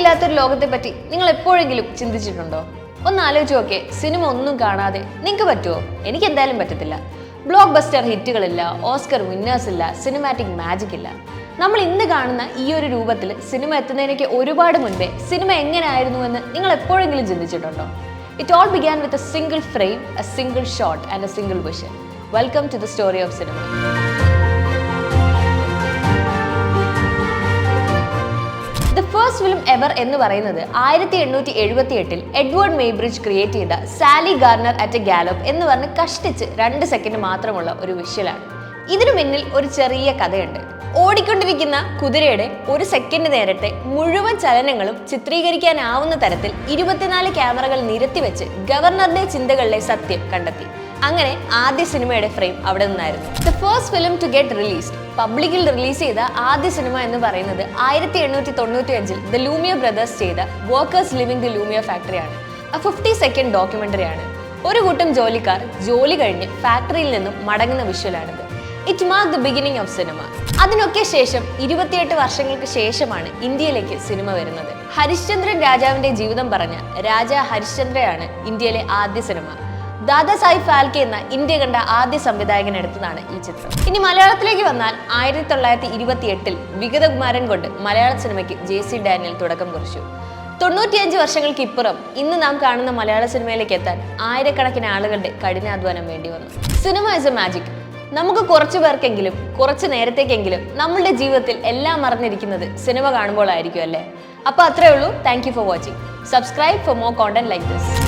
ഇല്ലാത്തൊരു ലോകത്തെ പറ്റി നിങ്ങൾ എപ്പോഴെങ്കിലും ചിന്തിച്ചിട്ടുണ്ടോ? ഒന്ന് ആലോചിച്ച് നോക്കേ, സിനിമ ഒന്നും കാണാതെ നിങ്ങൾക്ക് പറ്റുമോ? എനിക്ക് എന്തായാലും പറ്റത്തില്ല. ബ്ലോക്ക് ബസ്റ്റർ ഹിറ്റുകളില്ല, ഓസ്കർ വിന്നേഴ്സ് ഇല്ല, സിനിമാറ്റിക് മാജിക് ഇല്ല. നമ്മൾ ഇന്ന് കാണുന്ന ഈ ഒരു രൂപത്തിൽ സിനിമ എത്തുന്നതിനൊക്കെ ഒരുപാട് മുൻപേ സിനിമ എങ്ങനെയായിരുന്നു എന്ന് നിങ്ങൾ എപ്പോഴെങ്കിലും ചിന്തിച്ചിട്ടുണ്ടോ? It all began with a single frame, a single shot and a single vision. Welcome to the story of cinema. The first film ever എന്ന് പറയുന്നത് 1878 എഡ്വേർഡ് മെയ്ബ്രിഡ്ജ് ക്രിയേറ്റ് ചെയ്ത Sallie Gardner at a gallop എന്ന് പറഞ്ഞ് കഷ്ടിച്ച് 2 second മാത്രമുള്ള ഒരു വിഷ്വലാണ്. ഇതിനു പിന്നിൽ ഒരു ചെറിയ കഥയുണ്ട്. ഓടിക്കൊണ്ടിരിക്കുന്ന കുതിരയുടെ 1 സെക്കൻഡ് നേരത്തെ മുഴുവൻ ചലനങ്ങളും ചിത്രീകരിക്കാനാവുന്ന തരത്തിൽ 24 ക്യാമറകൾ നിരത്തിവെച്ച് ഗവർണറുടെ ചിന്തകളിലെ സത്യം കണ്ടെത്തി. അങ്ങനെ ആദ്യ സിനിമയുടെ ഫ്രെയിം അവിടെ നിന്നായിരുന്നു. The first film to get released, പബ്ലിക്കിൽ റിലീസ് ചെയ്ത ആദ്യ സിനിമ എന്ന് പറയുന്നത് 1895 ദ ലൂമിയ ബ്രദേഴ്സ് ചെയ്ത വർക്കേഴ്സ് ലിവിംഗ് ദി ലൂമിയ ഫാക്ടറിയാണ്. 50 സെക്കൻഡ് ഡോക്യുമെന്ററിയാണ്. ഒരു കൂട്ടം ജോലിക്കാർ ജോലി കഴിഞ്ഞ് ഫാക്ടറിയിൽ നിന്നും മടങ്ങുന്ന വിഷ്വലാണിത്. It mark the beginning of cinema. അതിനൊക്കെ ശേഷം 28 വർഷങ്ങൾക്ക് ശേഷമാണ് ഇന്ത്യയിലേക്ക് സിനിമ വരുന്നത്. ഹരിശ്ചന്ദ്രൻ രാജാവിന്റെ ജീവിതം പറഞ്ഞ രാജാ ഹരിശ്ചന്ദ്രയാണ് ഇന്ത്യയിലെ ആദ്യ സിനിമ. ദാദാ സാഹിബ് ഫാൽക്കെ എന്ന ഇന്ത്യ കണ്ട ആദ്യ സംവിധായകൻ എടുത്തതാണ് ഈ ചിത്രം. ഇനി മലയാളത്തിലേക്ക് വന്നാൽ 1928 വിഗതകുമാരൻ കൊണ്ട് മലയാള സിനിമയ്ക്ക് JC ഡാനിയൽ തുടക്കം കുറിച്ചു. 95 വർഷങ്ങൾക്ക് ഇപ്പുറം ഇന്ന് നാം കാണുന്ന മലയാള സിനിമയിലേക്ക് എത്താൻ ആയിരക്കണക്കിന് ആളുകളുടെ കഠിനാധ്വാനം വേണ്ടി വന്നു. Cinema is A magic. നമുക്ക് കുറച്ചു പേർക്കെങ്കിലും കുറച്ച് നേരത്തേക്കെങ്കിലും നമ്മളുടെ ജീവിതത്തിൽ എല്ലാം മറന്നിരിക്കുന്നത് സിനിമ കാണുമ്പോൾ ആയിരിക്കും അല്ലേ? അപ്പോൾ അത്രേ ഉള്ളൂ. Thank you for watching. Subscribe for more content like this.